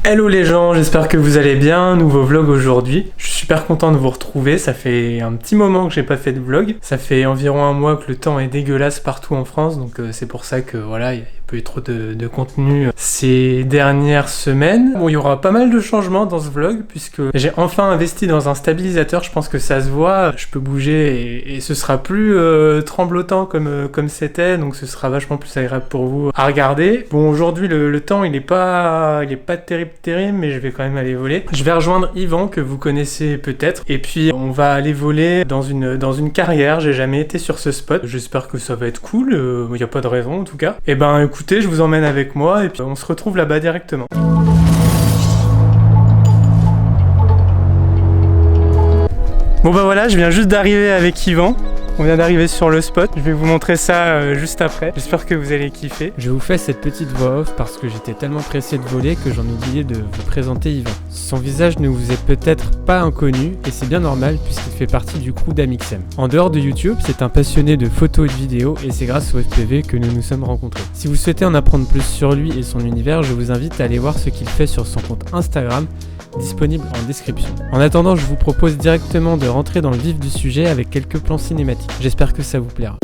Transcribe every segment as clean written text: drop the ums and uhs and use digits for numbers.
Hello les gens, j'espère que vous allez bien, nouveau vlog aujourd'hui. Je suis super content de vous retrouver, ça fait un petit moment que j'ai pas fait de vlog. Ça fait environ un mois que le temps est dégueulasse partout en France, donc c'est pour ça que voilà, il n'y a pas eu trop de contenu ces dernières semaines. Bon, il y aura pas mal de changements dans ce vlog, puisque j'ai enfin investi dans un stabilisateur, je pense que ça se voit, je peux bouger et ce sera plus tremblotant comme c'était, donc ce sera vachement plus agréable pour vous à regarder. Bon, aujourd'hui le temps il est pas terrible, mais je vais quand même aller voler. Je vais rejoindre Yvan que vous connaissez peut-être, et puis on va aller voler dans une carrière. J'ai jamais été sur ce spot, j'espère que ça va être cool, il n'y a pas de raison en tout cas. Et ben écoutez, je vous emmène avec moi et puis on se retrouve là-bas directement. Bon bah voilà, je viens juste d'arriver avec Yvan. On vient d'arriver sur le spot, je vais vous montrer ça juste après, j'espère que vous allez kiffer. Je vous fais cette petite voix off parce que j'étais tellement pressé de voler que j'en oubliais de vous présenter Yvan. Son visage ne vous est peut-être pas inconnu et c'est bien normal puisqu'il fait partie du crew d'Amixem. En dehors de YouTube, c'est un passionné de photos et de vidéos et c'est grâce au FPV que nous nous sommes rencontrés. Si vous souhaitez en apprendre plus sur lui et son univers, je vous invite à aller voir ce qu'il fait sur son compte Instagram, disponible en description. En attendant, je vous propose directement de rentrer dans le vif du sujet avec quelques plans cinématiques. J'espère que ça vous plaira.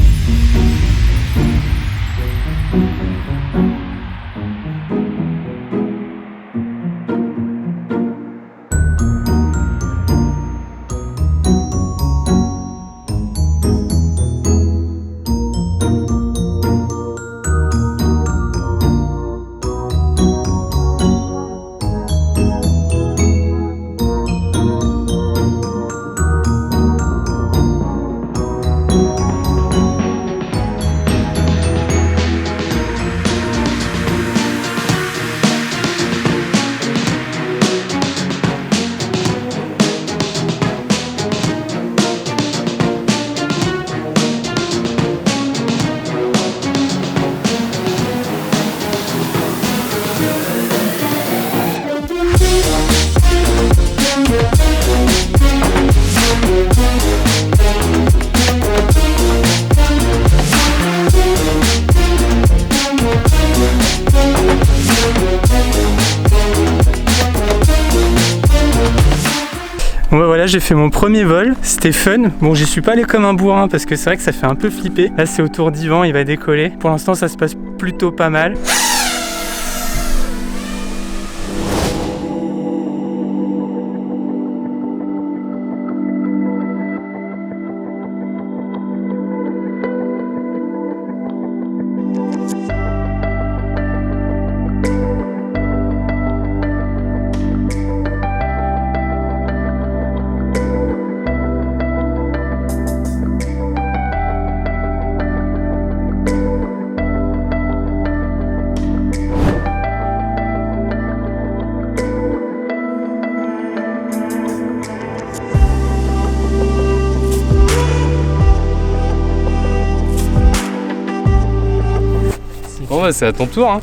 Bon bah voilà, j'ai fait mon premier vol, c'était fun. Bon, j'y suis pas allé comme un bourrin parce que c'est vrai que ça fait un peu flipper. Là c'est au tour d'Yvan, il va décoller. Pour l'instant ça se passe plutôt pas mal. Bon bah c'est à ton tour hein.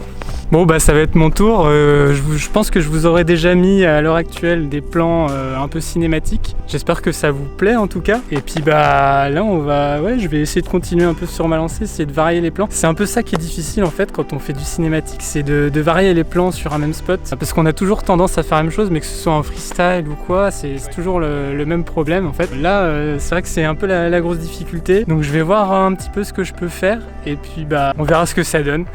Bon bah ça va être mon tour, je pense que je vous aurais déjà mis à l'heure actuelle des plans un peu cinématiques. J'espère que ça vous plaît en tout cas. Et puis bah là je vais essayer de continuer un peu sur ma lancée, essayer de varier les plans. C'est un peu ça qui est difficile en fait quand on fait du cinématique, c'est de varier les plans sur un même spot. Parce qu'on a toujours tendance à faire la même chose, mais que ce soit en freestyle ou quoi, c'est toujours le même problème en fait. Là c'est vrai que c'est un peu la grosse difficulté. Donc je vais voir un petit peu ce que je peux faire et puis bah on verra ce que ça donne.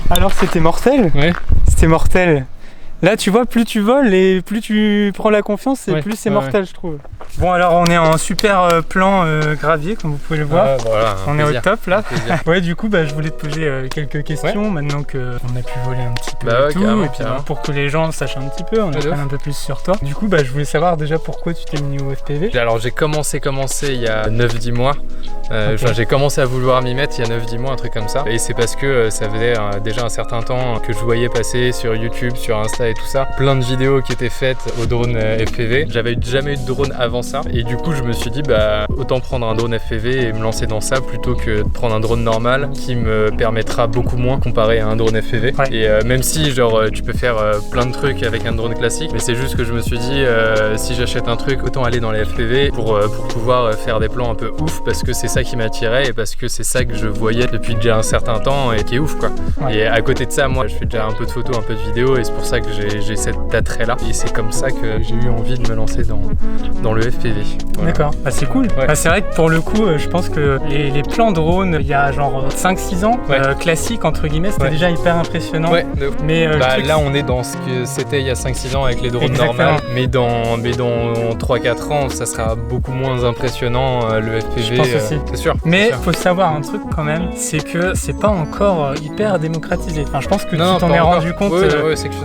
Alors c'était mortel. Ouais. C'était mortel. Là, tu vois, plus tu voles et plus tu prends la confiance et plus c'est mortel, je trouve. Bon, alors on est en super plan gravier, comme vous pouvez le voir. Voilà, on est au top là. Ouais, du coup, je voulais te poser quelques questions maintenant qu'on a pu voler un petit peu et tout. Et puis pour que les gens sachent un petit peu, on apprenne un peu plus sur toi. Du coup, je voulais savoir déjà pourquoi tu t'es mis au FPV. Alors, j'ai commencé il y a 9-10 mois. J'ai commencé à vouloir m'y mettre il y a 9-10 mois, un truc comme ça. Et c'est parce que ça faisait déjà un certain temps que je voyais passer sur YouTube, sur Insta et tout ça, plein de vidéos qui étaient faites au drone FPV. J'avais jamais eu de drone avant ça et du coup je me suis dit autant prendre un drone FPV et me lancer dans ça plutôt que de prendre un drone normal qui me permettra beaucoup moins comparé à un drone FPV. Et même si tu peux faire plein de trucs avec un drone classique, mais c'est juste que je me suis dit si j'achète un truc autant aller dans les FPV pour pouvoir faire des plans un peu ouf, parce que c'est ça qui m'attirait et parce que c'est ça que je voyais depuis déjà un certain temps et qui est ouf quoi. Et à côté de ça, moi je fais déjà un peu de photos, un peu de vidéos et c'est pour ça que j'ai cet attrait là et c'est comme ça que j'ai eu envie de me lancer dans le FPV. Voilà. D'accord, c'est cool. C'est vrai que pour le coup, je pense que les plans drone il y a genre 5-6 ans, classique entre guillemets, c'était déjà hyper impressionnant. Mais là on est dans ce que c'était il y a 5-6 ans avec les drones normales, mais dans 3-4 ans ça sera beaucoup moins impressionnant le FPV. Je pense aussi. C'est sûr. Mais faut savoir un truc quand même, c'est que c'est pas encore hyper démocratisé. Enfin, je pense que tu t'en es rendu compte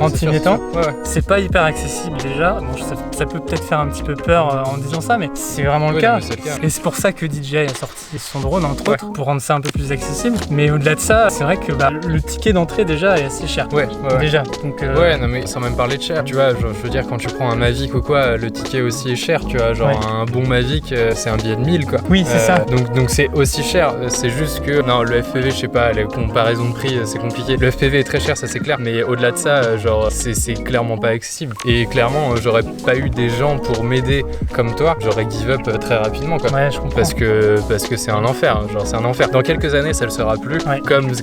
en t'y mettant. C'est pas hyper accessible déjà. Bon, ça peut peut-être faire un petit peu peur en disant ça, mais c'est vraiment le cas. Et c'est pour ça que DJI a sorti son drone entre autres pour rendre ça un peu plus accessible. Mais au-delà de ça, c'est vrai que le ticket d'entrée déjà est assez cher. Déjà. Donc, non mais sans même parler de cher. Tu vois, je veux dire quand tu prends un Mavic ou quoi, le ticket aussi est cher. Tu vois, genre un bon Mavic, c'est un billet de 1000 quoi. Oui, c'est ça. Donc c'est aussi cher. C'est juste que le FPV, je sais pas, les comparaisons de prix, c'est compliqué. Le FPV est très cher, ça c'est clair. Mais au-delà de ça, c'est clairement pas accessible. Et clairement, j'aurais pas eu des gens pour m'aider comme toi, j'aurais give up très rapidement quoi. Ouais, je comprends. Parce que c'est un enfer, c'est un enfer. Dans quelques années, ça le sera plus.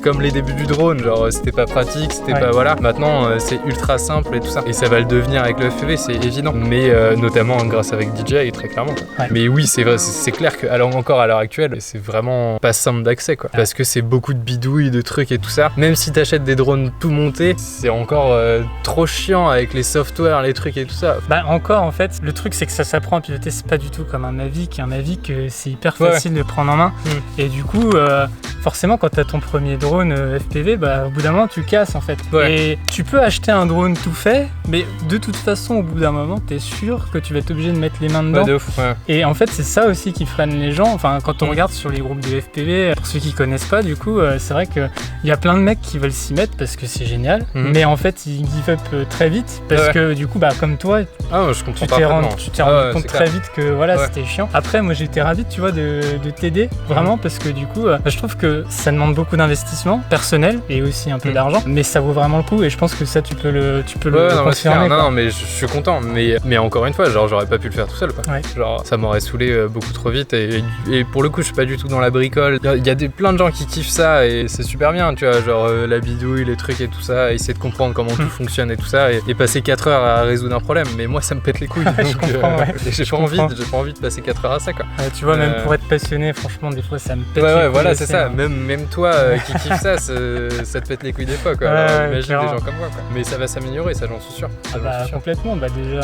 Comme les débuts du drone, c'était pas pratique, c'était pas voilà. Maintenant, c'est ultra simple et tout ça. Et ça va le devenir avec le FPV, c'est évident. Mais notamment grâce avec DJI, très clairement. Mais oui, c'est vrai, c'est clair que encore à l'heure actuelle, c'est vraiment pas simple d'accès quoi. Parce que c'est beaucoup de bidouilles, de trucs et tout ça. Même si t'achètes des drones tout montés, c'est encore trop chiant avec les softwares, les trucs et tout ça. Encore en fait, le truc c'est que ça s'apprend à piloter, c'est pas du tout comme un Mavic. Un Mavic, c'est hyper facile de prendre en main. Et du coup, forcément, quand t'as ton premier drone FPV, au bout d'un moment, tu casses en fait. Et tu peux acheter un drone tout fait, mais de toute façon, au bout d'un moment, t'es sûr que tu vas être obligé de mettre les mains dedans. Et en fait, c'est ça aussi qui freine les gens. Enfin, quand on regarde sur les groupes de FPV, pour ceux qui connaissent pas, du coup, c'est vrai qu'il y a plein de mecs qui veulent s'y mettre parce que c'est génial, mais en fait, ils give up très vite parce que du coup, comme toi, je comprends tu t'es rendu compte très vite que c'était chiant. Après, moi, j'étais ravi, tu vois, de t'aider vraiment parce que du coup, je trouve que ça demande beaucoup d'investissement personnel et aussi un peu d'argent, mais ça vaut vraiment le coup et je pense que ça, tu peux le confirmer. Non, mais je suis content, mais encore une fois, j'aurais pas pu le faire tout seul, quoi. Ça m'aurait saoulé beaucoup trop vite et pour le coup, je suis pas du tout dans la bricole. Il y a plein de gens qui kiffent ça et c'est super bien, tu vois, la bidouille, les trucs et tout ça, essayer de comprendre comment tout fonctionne et tout ça et passer 4 heures à résoudre un problème, mais moi ça me pète les couilles. J'ai pas envie de passer 4 heures à ça quoi. Tu vois, même pour être passionné, franchement, des fois ça me pète les couilles. Voilà, c'est ça. Même toi qui kiffe ça te pète les couilles des fois quoi. Imagine des gens comme moi quoi. Mais ça va s'améliorer, ça j'en suis sûr. Complètement, déjà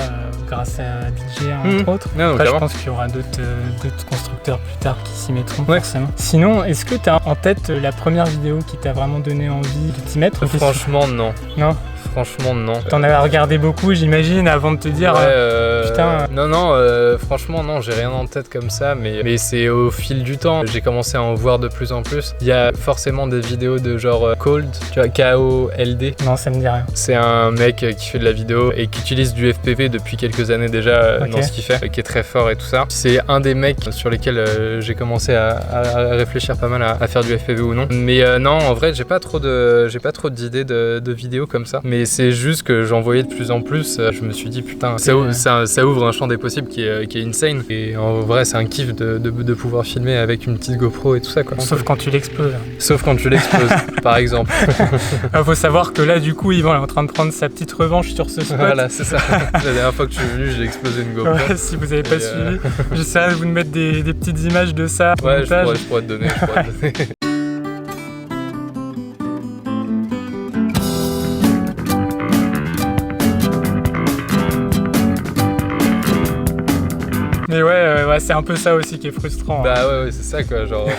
grâce à DJI entre autres. Après, je pense qu'il y aura d'autres constructeurs plus tard qui s'y mettront forcément. Sinon, est-ce que tu as en tête la première vidéo qui t'a vraiment donné envie de t'y mettre? Franchement, non. Non? Franchement, non. T'en avais regardé beaucoup, j'imagine, avant de te dire putain. Non, franchement, non, j'ai rien en tête comme ça, mais c'est au fil du temps. J'ai commencé à en voir de plus en plus. Il y a forcément des vidéos de genre Cold, tu vois, K-O-L-D. Non, ça me dit rien. C'est un mec qui fait de la vidéo et qui utilise du FPV depuis quelques années déjà dans ce qu'il fait, qui est très fort et tout ça. C'est un des mecs sur lesquels j'ai commencé à réfléchir pas mal à faire du FPV ou non. Mais non, en vrai, j'ai pas trop d'idées de vidéos comme ça. Mais c'est juste que j'en voyais de plus en plus. Je me suis dit putain, ça ouvre un champ des possibles qui est insane. Et en vrai, c'est un kiff de pouvoir filmer avec une petite GoPro et tout ça quoi. Sauf quand tu l'exploses. Par exemple. Faut savoir que là, du coup, Yvan est en train de prendre sa petite revanche sur ce spot. Voilà, c'est ça. La dernière fois que je suis venu, j'ai explosé une GoPro. Si vous avez pas suivi, j'essaierai de vous mettre des petites images de ça. Ouais, je pourrais te donner. Bah, c'est un peu ça aussi qui est frustrant. Bah ouais, c'est ça quoi, genre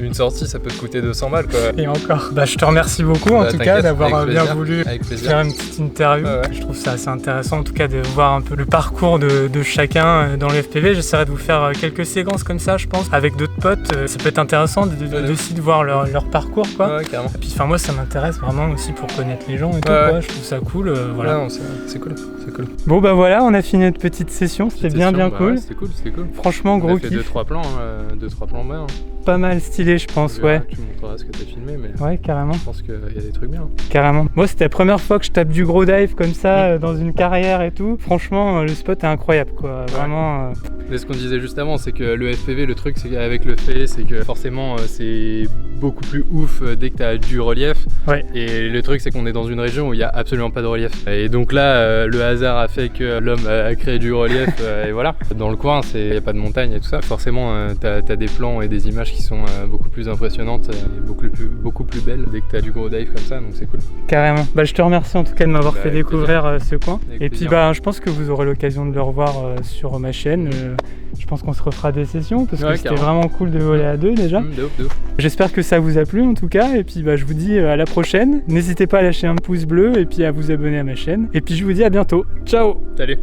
une sortie ça peut te coûter 200 balles quoi. Et encore. Bah, je te remercie beaucoup en tout cas d'avoir bien voulu faire une petite interview. Ouais. Je trouve ça assez intéressant en tout cas de voir un peu le parcours de chacun dans le FPV. J'essaierai de vous faire quelques séquences comme ça, je pense, avec d'autres potes. Ça peut être intéressant aussi de voir leur parcours quoi. Ouais, carrément. Et puis moi ça m'intéresse vraiment aussi pour connaître les gens et tout quoi. Je trouve ça cool. Voilà. Ouais, non, c'est cool. Bon bah voilà, on a fini notre petite session. C'était bien cool. Ouais, c'était cool. Franchement, gros kiff. On a fait 2-3 plans, 2-3 plans bien. Pas mal stylé, je pense, ouais. Tu montreras ce que t'as filmé, mais ouais, carrément. Je pense qu'il y a des trucs bien. Carrément. Moi, c'était la première fois que je tape du gros dive comme ça dans une carrière et tout. Franchement, le spot est incroyable, quoi. Vraiment. C'est ce qu'on disait juste avant, c'est que le FPV, le truc, c'est qu'avec le fait, c'est que forcément, c'est beaucoup plus ouf dès que t'as du relief. Ouais. Et le truc, c'est qu'on est dans une région où il y a absolument pas de relief. Et donc là, le hasard a fait que l'homme a créé du relief. Et voilà. Dans le coin, il y a pas de montagne et tout ça. Forcément, t'as des plans et des images qui sont beaucoup plus impressionnantes et beaucoup plus belles dès que tu as du gros dive comme ça, donc c'est cool. Carrément. Bah, je te remercie en tout cas de m'avoir fait découvrir ce coin. Avec et plaisir. Puis je pense que vous aurez l'occasion de le revoir sur ma chaîne. Je pense qu'on se refera des sessions parce que c'était vraiment cool de voler à deux déjà. De ouf. J'espère que ça vous a plu en tout cas. Et puis je vous dis à la prochaine. N'hésitez pas à lâcher un pouce bleu et puis à vous abonner à ma chaîne. Et puis je vous dis à bientôt. Ciao. Salut.